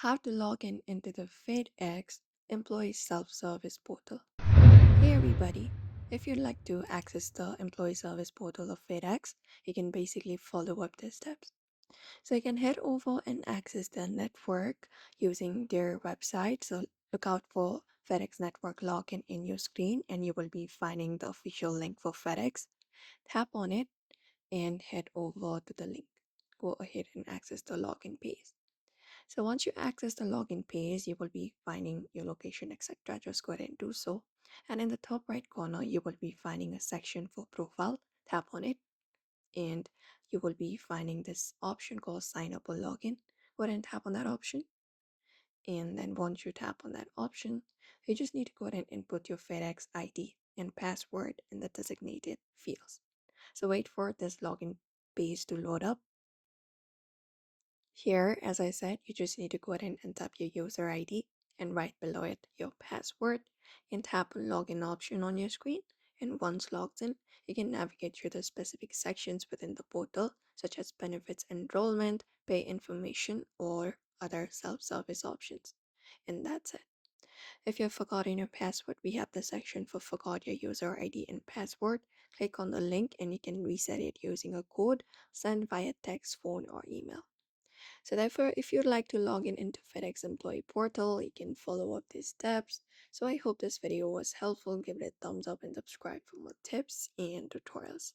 How to log in into the FedEx employee self-service portal. Hey everybody, if you'd like to access the employee service portal of FedEx, you can basically follow up the steps. So you can head over and access the network using their website. So look out for FedEx network login in your screen and you will be finding the official link for FedEx. Tap on it and head over to the link. Go ahead and access the login page. So once you access the login page, you will be finding your location, etc. Just go ahead and do so. And in the top right corner, you will be finding a section for profile. Tap on it and you will be finding this option called sign up or login. Go ahead and tap on that option. And then once you tap on that option, you just need to go ahead and input your FedEx ID and password in the designated fields. So wait for this login page to load up. Here, as I said, you just need to go ahead and tap your user ID and right below it your password and tap on login option on your screen. And once logged in, you can navigate through the specific sections within the portal, such as benefits enrollment, pay information, or other self-service options. And that's it. If you've forgotten your password, we have the section for forgot your user ID and password. Click on the link and you can reset it using a code sent via text, phone, or email. So therefore, if you'd like to log in into FedEx employee portal, you can follow up these steps. So I hope this video was helpful. Give it a thumbs up and subscribe for more tips and tutorials.